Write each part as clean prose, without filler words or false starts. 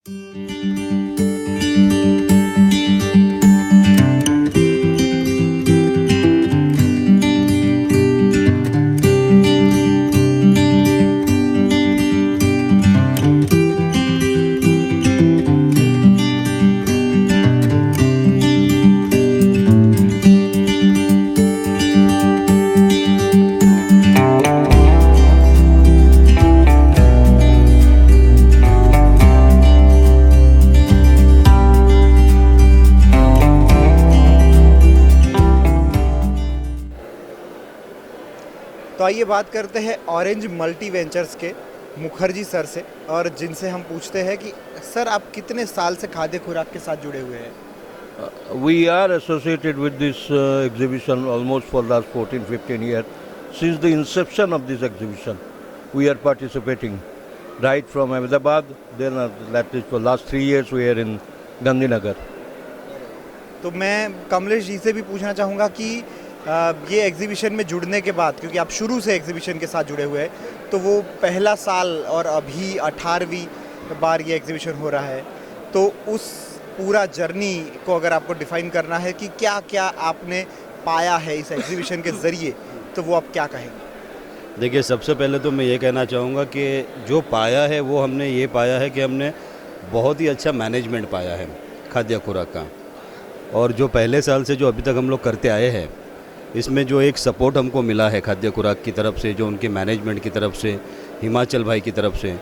तो आइए बात करते हैं ऑरेंज मल्टी वेंचर्स के मुखर्जी सर से, और जिनसे हम पूछते हैं कि सर आप कितने साल से खाद्य खुराक के साथ जुड़े हुए हैं। We are associated with this exhibition almost for last 14-15 years. Since the inception of this exhibition, we are participating right from Ahmedabad. Then that is for last 3 years we are in Gandhinagar. तो मैं कमलेश जी से भी पूछना चाहूँगा कि ये exhibition में जुड़ने के बाद, क्योंकि आप शुरू से एग्जीबिशन के साथ जुड़े हुए हैं, तो वो पहला साल और अभी 18वीं बार ये एग्जीबिशन हो रहा है, तो उस पूरा जर्नी को अगर आपको डिफाइन करना है कि क्या क्या आपने पाया है इस एग्जीबिशन के ज़रिए, तो वो आप क्या कहेंगे? देखिए, सबसे पहले तो मैं ये कहना चाहूँगा कि जो पाया है वो हमने ये पाया है कि हमने बहुत ही अच्छा मैनेजमेंट पाया है खाद्य खुराक का। और जो पहले साल से जो अभी तक हम लोग करते आए हैं, इसमें जो एक सपोर्ट हमको मिला है खाद्य खुराक की तरफ से, जो उनके मैनेजमेंट की तरफ से, हिमाचल भाई की तरफ से,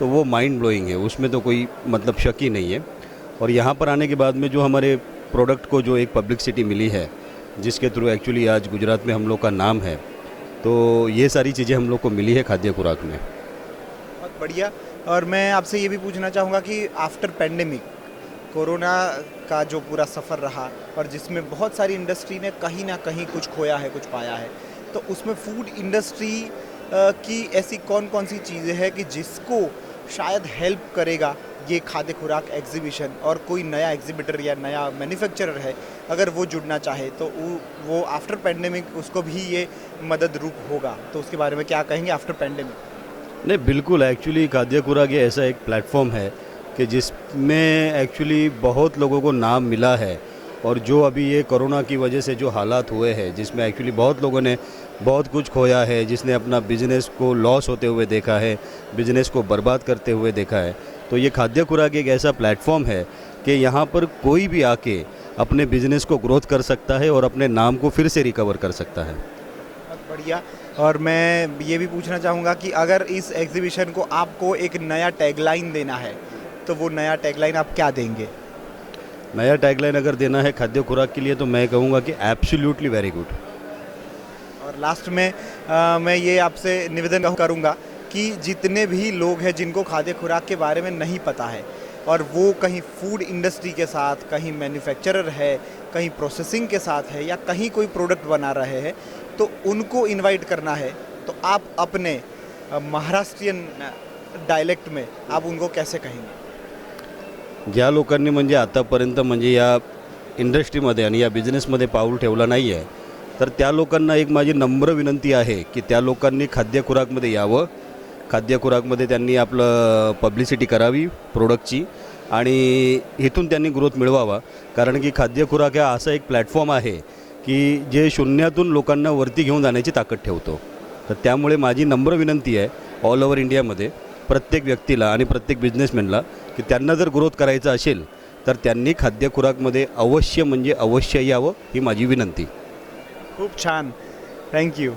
तो वो माइंड ब्लोइंग है, उसमें तो कोई मतलब शक ही नहीं है। और यहाँ पर आने के बाद में जो हमारे प्रोडक्ट को जो एक पब्लिसिटी मिली है, जिसके थ्रू एक्चुअली आज गुजरात में हम लोग का नाम है, तो ये सारी चीज़ें हम लोग को मिली है खाद्य खुराक में। बहुत बढ़िया। और मैं आपसे ये भी पूछना चाहूँगा कि आफ्टर पैंडेमिक, कोरोना का जो पूरा सफ़र रहा और जिसमें बहुत सारी इंडस्ट्री ने कहीं ना कहीं कुछ खोया है, कुछ पाया है, तो उसमें फूड इंडस्ट्री की ऐसी कौन कौन सी चीज़ें हैं कि जिसको शायद हेल्प करेगा ये खाद्य खुराक एग्जीबिशन, और कोई नया एग्जीबिटर या नया मैन्युफैक्चरर है अगर वो जुड़ना चाहे तो वो आफ्टर पैंडेमिक उसको भी ये मदद रूप होगा, तो उसके बारे में क्या कहेंगे आफ्टर पैंडेमिक? नहीं, बिल्कुल। एक्चुअली खाद्य खुराक ये ऐसा एक प्लेटफॉर्म है कि जिसमें एक्चुअली बहुत लोगों को नाम मिला है। और जो अभी ये कोरोना की वजह से जो हालात हुए हैं, जिसमें एक्चुअली बहुत लोगों ने बहुत कुछ खोया है, जिसने अपना बिजनेस को लॉस होते हुए देखा है, बिजनेस को बर्बाद करते हुए देखा है, तो ये खाद्य खुराक एक ऐसा प्लेटफॉर्म है कि यहाँ पर कोई भी आके अपने बिजनेस को ग्रोथ कर सकता है और अपने नाम को फिर से रिकवर कर सकता है। बहुत बढ़िया। और मैं ये भी पूछना चाहूँगा कि अगर इस एग्जीबिशन को आपको एक नया टैगलाइन देना है, तो वो नया टैगलाइन आप क्या देंगे? नया टैगलाइन अगर देना है खाद्य खुराक के लिए, तो मैं कहूँगा कि एब्सोल्युटली वेरी गुड। और लास्ट में मैं ये आपसे निवेदन करूँगा कि जितने भी लोग हैं जिनको खाद्य खुराक के बारे में नहीं पता है, और वो कहीं फूड इंडस्ट्री के साथ, कहीं मैन्युफैक्चरर है, कहीं प्रोसेसिंग के साथ है, या कहीं कोई प्रोडक्ट बना रहे हैं, तो उनको इनवाइट करना है, तो आप अपने महाराष्ट्रीयन डायलेक्ट में आप उनको कैसे कहेंगे? ज्या लोकांनी म्हणजे आतापर्यंत म्हणजे या इंडस्ट्रीमध्ये आणि या बिझनेसमध्ये पाऊल ठेवला नाही आहे, तर त्या लोकांना एक माझी नम्र विनंती आहे की त्या लोकांनी खाद्य खुराकमध्ये यावं, खाद्य खुराकमध्ये त्यांनी आपलं पब्लिसिटी करावी प्रोडक्टची, आणि इथून त्यांनी ग्रोथ मिळवावा। कारण की खाद्य खुराक हा असा एक प्लॅटफॉर्म आहे की जे शून्यातून लोकांना वरती घेऊन जाण्याची ताकद ठेवतो। तर त्यामुळे माझी नम्र विनंती आहे ऑल ओव्हर इंडियामध्ये प्रत्येक व्यक्तीला आणि प्रत्येक बिझनेसमॅनला की त्यांना जर ग्रोथ करायचं असेल तर त्यांनी खाद्य खुराकमध्ये अवश्य म्हणजे अवश्य यावं, ही माझी विनंती। खूप छान, थँक्यू।